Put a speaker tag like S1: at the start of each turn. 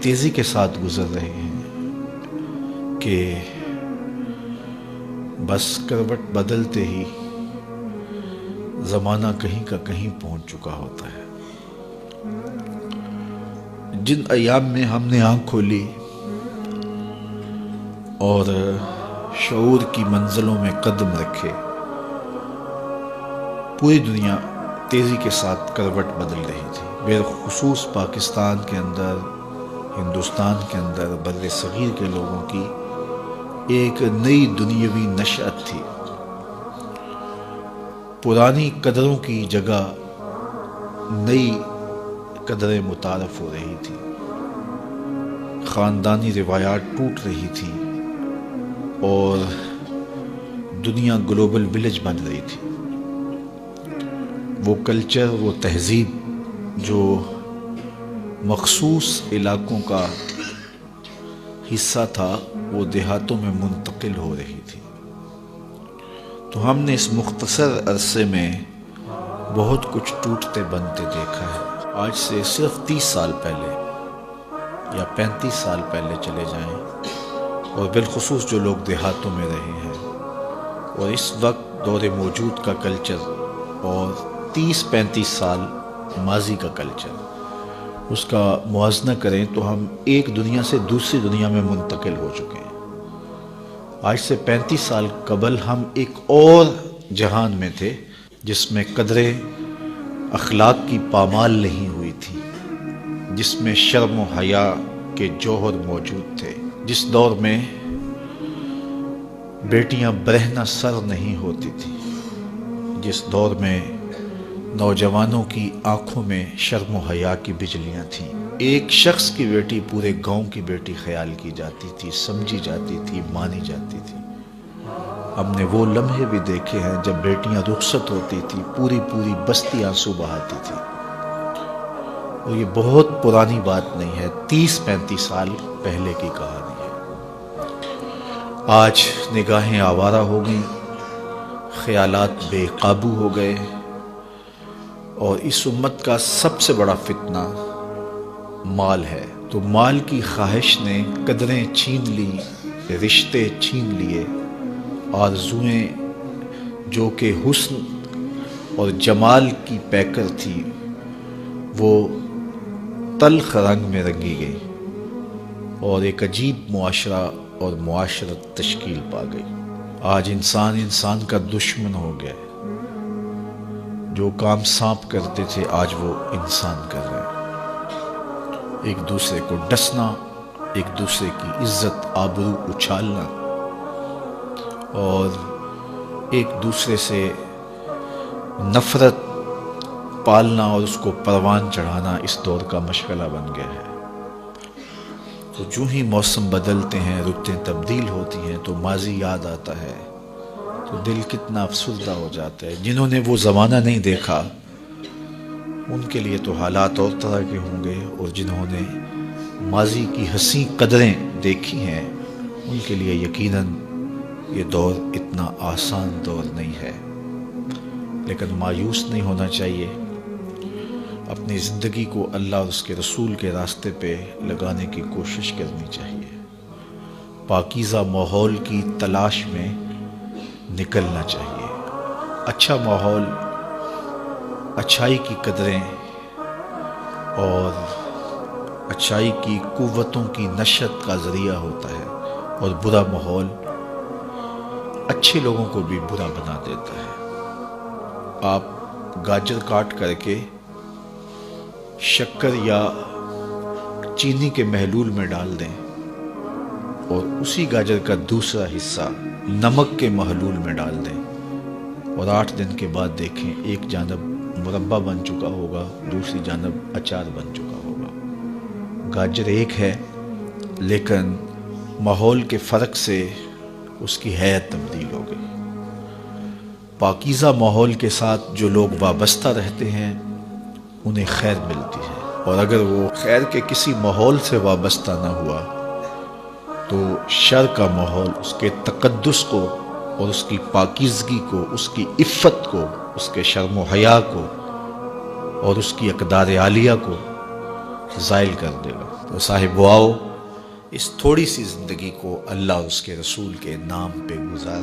S1: تیزی کے ساتھ گزر رہے ہیں کہ بس کروٹ بدلتے ہی زمانہ کہیں کا کہیں پہنچ چکا ہوتا ہے۔ جن ایام میں ہم نے آنکھ کھولی اور شعور کی منزلوں میں قدم رکھے، پوری دنیا تیزی کے ساتھ کروٹ بدل رہی تھی، بالخصوص پاکستان کے اندر، ہندوستان کے اندر، بر صغیر کے لوگوں کی ایک نئی دنیاوی نشأت تھی۔ پرانی قدروں کی جگہ نئی قدریں متعارف ہو رہی تھی، خاندانی روایات ٹوٹ رہی تھی اور دنیا گلوبل ولیج بن رہی تھی۔ وہ کلچر، وہ تہذیب جو مخصوص علاقوں کا حصہ تھا، وہ دیہاتوں میں منتقل ہو رہی تھی۔ تو ہم نے اس مختصر عرصے میں بہت کچھ ٹوٹتے بنتے دیکھا ہے۔ آج سے صرف 30 سال پہلے یا 35 سال پہلے چلے جائیں، اور بالخصوص جو لوگ دیہاتوں میں رہے ہیں، اور اس وقت دور موجود کا کلچر اور 30-35 سال ماضی کا کلچر، اس کا موازنہ کریں تو ہم ایک دنیا سے دوسری دنیا میں منتقل ہو چکے ہیں۔ آج سے 35 سال قبل ہم ایک اور جہان میں تھے، جس میں قدریں اخلاق کی پامال نہیں ہوئی تھی، جس میں شرم و حیا کے جوہر موجود تھے، جس دور میں بیٹیاں برہنہ سر نہیں ہوتی تھیں، جس دور میں نوجوانوں کی آنکھوں میں شرم و حیا کی بجلیاں تھیں۔ ایک شخص کی بیٹی پورے گاؤں کی بیٹی خیال کی جاتی تھی، سمجھی جاتی تھی، مانی جاتی تھی۔ ہم نے وہ لمحے بھی دیکھے ہیں جب بیٹیاں رخصت ہوتی تھی، پوری بستی آنسو بہاتی تھی۔ اور یہ بہت پرانی بات نہیں ہے، 30-35 سال پہلے کی کہانی ہے۔ آج نگاہیں آوارہ ہو گئیں، خیالات بے قابو ہو گئے، اور اس امت کا سب سے بڑا فتنہ مال ہے۔ تو مال کی خواہش نے قدریں چھین لی، رشتے چھین لیے، آرزوئیں جو کہ حسن اور جمال کی پیکر تھی، وہ تلخ رنگ میں رنگی گئی، اور ایک عجیب معاشرہ اور معاشرت تشکیل پا گئی۔ آج انسان کا دشمن ہو گیا، جو کام سانپ کرتے تھے آج وہ انسان کر رہے ہیں۔ ایک دوسرے کو ڈسنا، ایک دوسرے کی عزت آبرو اچھالنا، اور ایک دوسرے سے نفرت پالنا اور اس کو پروان چڑھانا اس دور کا مشغلہ بن گیا ہے۔ تو جو ہی موسم بدلتے ہیں، رتیں تبدیل ہوتی ہیں، تو ماضی یاد آتا ہے، تو دل کتنا افسردہ ہو جاتا ہے۔ جنہوں نے وہ زمانہ نہیں دیکھا، ان کے لیے تو حالات اور طرح کے ہوں گے، اور جنہوں نے ماضی کی حسین قدریں دیکھی ہیں، ان کے لیے یقیناً یہ دور اتنا آسان دور نہیں ہے۔ لیکن مایوس نہیں ہونا چاہیے، اپنی زندگی کو اللہ اور اس کے رسول کے راستے پہ لگانے کی کوشش کرنی چاہیے، پاکیزہ ماحول کی تلاش میں نکلنا چاہیے۔ اچھا ماحول اچھائی کی قدریں اور اچھائی کی قوتوں کی نشت کا ذریعہ ہوتا ہے، اور برا ماحول اچھے لوگوں کو بھی برا بنا دیتا ہے۔ آپ گاجر کاٹ کر کے شکر یا چینی کے محلول میں ڈال دیں، اور اسی گاجر کا دوسرا حصہ نمک کے محلول میں ڈال دیں، اور 8 دن کے بعد دیکھیں، ایک جانب مربع بن چکا ہوگا، دوسری جانب اچار بن چکا ہوگا۔ گاجر ایک ہے، لیکن ماحول کے فرق سے اس کی حیت تبدیل ہو گئی۔ پاکیزہ ماحول کے ساتھ جو لوگ وابستہ رہتے ہیں، انہیں خیر ملتی ہے، اور اگر وہ خیر کے کسی ماحول سے وابستہ نہ ہوا، تو شر کا ماحول اس کے تقدس کو اور اس کی پاکیزگی کو، اس کی عفت کو، اس کے شرم و حیا کو اور اس کی اقدار عالیہ کو زائل کر دے گا۔ تو تو صاحب وہ آؤ، اس تھوڑی سی زندگی کو اللہ اور اس کے رسول کے نام پہ گزار